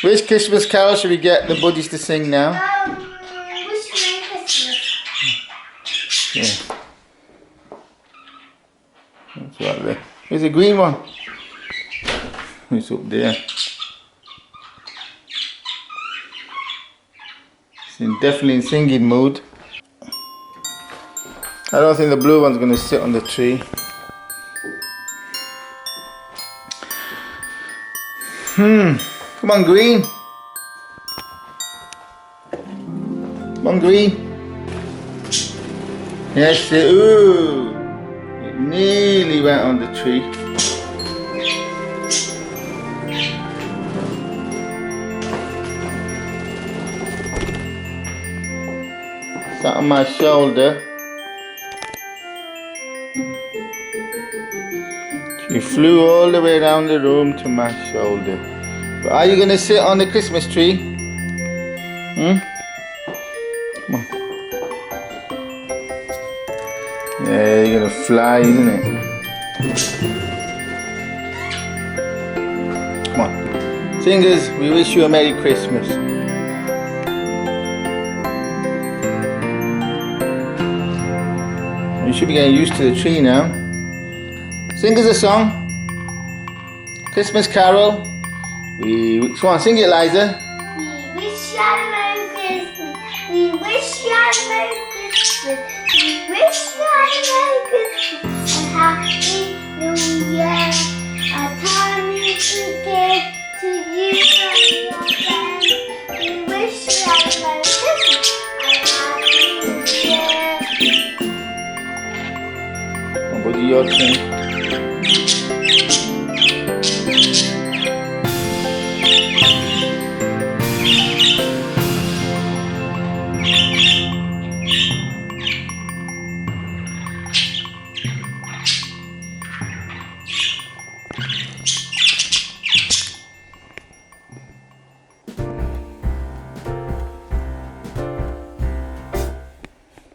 Which Christmas carol should we get the Budgies to sing now? Wish you Merry Christmas. Yeah. That's right there. Where's the green one? It's up there. It's definitely in singing mood. I don't think the blue one's going to sit on the tree. Come on, green. Come on, green. Yes, ooh. It nearly went on the tree. Sat on my shoulder. She flew all the way around the room to my shoulder. But are you going to sit on the Christmas tree? Come on. Yeah, you're going to fly, isn't it? Come on. Singers, we wish you a Merry Christmas. You should be getting used to the tree now. Sing us a song. Christmas carol. Come on, sing it, Eliza. We wish you a Merry Christmas. We wish you a Merry Christmas. We wish you a Merry Christmas and Happy New Year. A time we give to you and your friends. We wish you a Merry Christmas and Happy New Year. What do you think?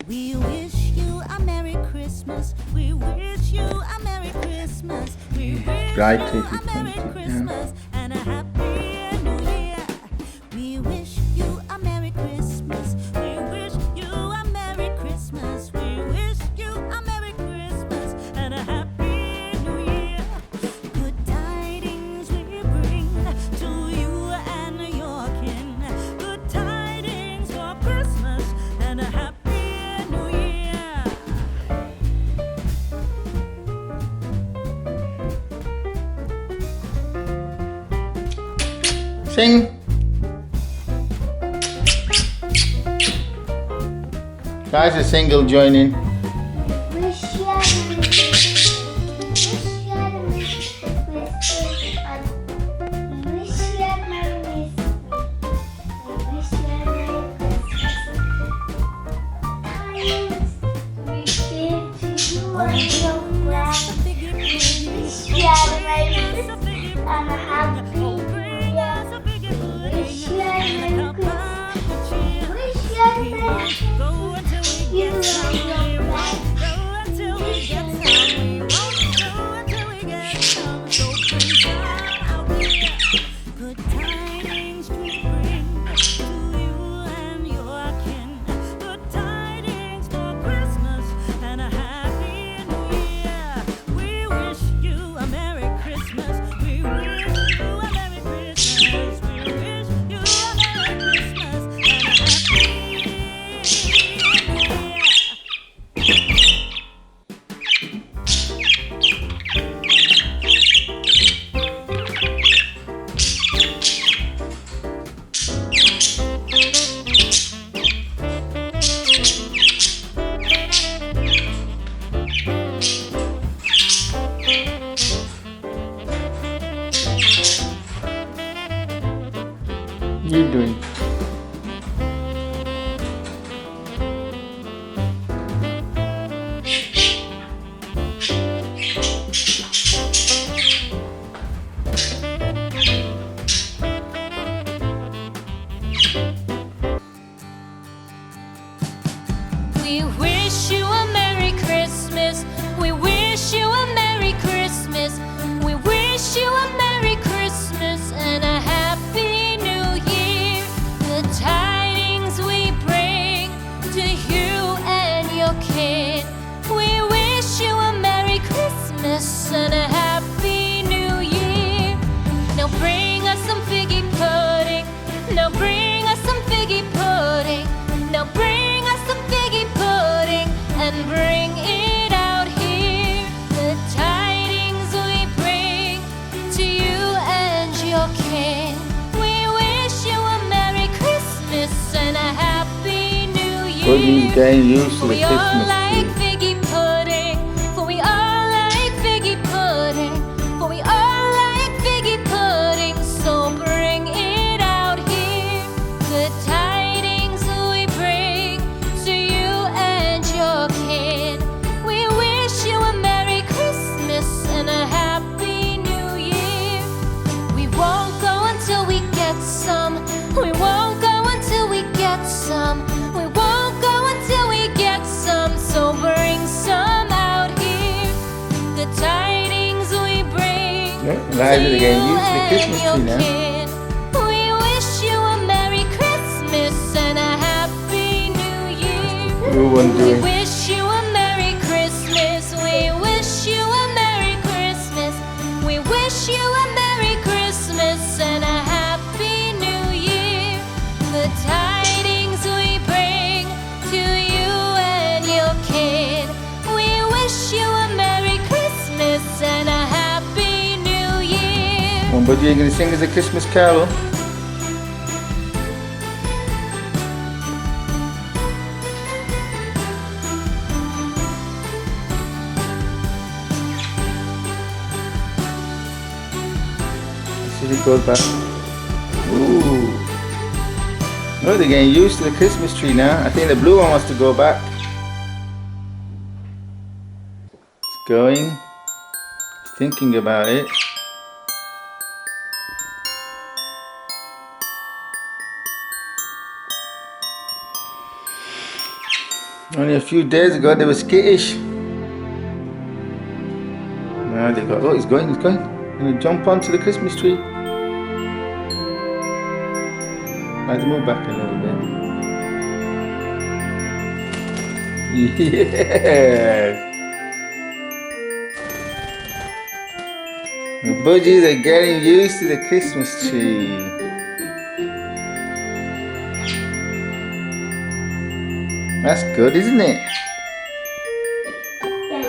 We wish you a Merry Christmas. We wish you a Merry Christmas. We wish Right, you take a it, Merry take it, Christmas and a Happy New Year. We wish you a Merry Christmas. We wish you a Merry Christmas. We wish you a Merry Christmas and a Happy New Year. Good tidings we bring to you and your kin. Good tidings for Christmas and a Happy New Year. Sing. Guys, a single join in. Wish you a Merry Christmas. Wish you a Merry Christmas. Wish you a Merry Christmas. Wish you a Merry Christmas. Tidings we give to you and your friends. Wish you a Merry Christmas and a Happy New Year. Wish you a Merry Christmas. Wish you a Merry Christmas. You and your friends. Go until we get some. We won't go until we get some. So bring some out there. Good tidings we bring to you and your kin. Good tidings for Christmas and a Happy New Year. We wish you a Merry Christmas. We wish you a Merry Christmas. We wish you a Merry Christmas and a Happy New Year. What are you doing? We wish you a Merry Christmas. We wish you a Merry Christmas. We wish you a Merry Christmas and a Happy New Budgies getting used to the We all Christmas like tree. figgy pudding, for we all like figgy pudding, for we all like figgy pudding. So bring it out here, the tidings we bring to you and your kid. We wish you a Merry Christmas and a Happy New Year. We won't go until we get some. We won't go until we get some. We won't go until we get some. So bring some out here, the tidings we bring Eliza, they're getting to you used to the and Christmas your tree now. kid. We wish you a Merry Christmas and a Happy New Year. Blue one We doing. wish you a Merry Christmas. We wish you a Merry Christmas. We wish you a Merry Christmas and a Happy New Year. The tidings we bring to you and your kid. We wish you a Merry Christmas and a Happy New Year. One Budgie, you gonna sing us a Christmas carol? Let's see if it goes back. Ooh. No, they're getting used to the Christmas tree now. I think the blue one wants to go back. It's going. It's thinking about it. Only a few days ago they were skittish. Now they got, oh, it's going, it's going. Gonna jump onto the Christmas tree. Let's move back a little bit. Yes! The Budgies are getting used to the Christmas tree. That's good, isn't it? Yes.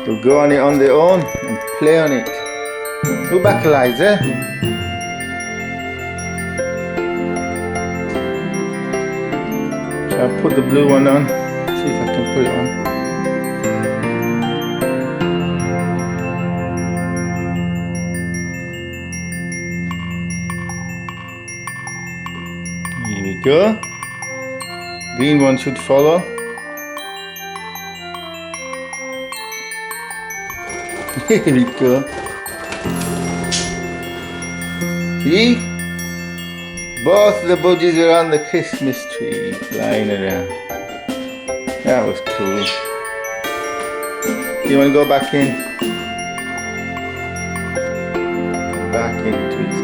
They'll go on it on their own and play on it. Go back, Eliza. So I'll put the blue one on. See if I can put it on. Here we go. Green one should follow. Here we go. See? Both the Budgies are on the Christmas tree, flying around. That was cool. You want to go back in? Back into his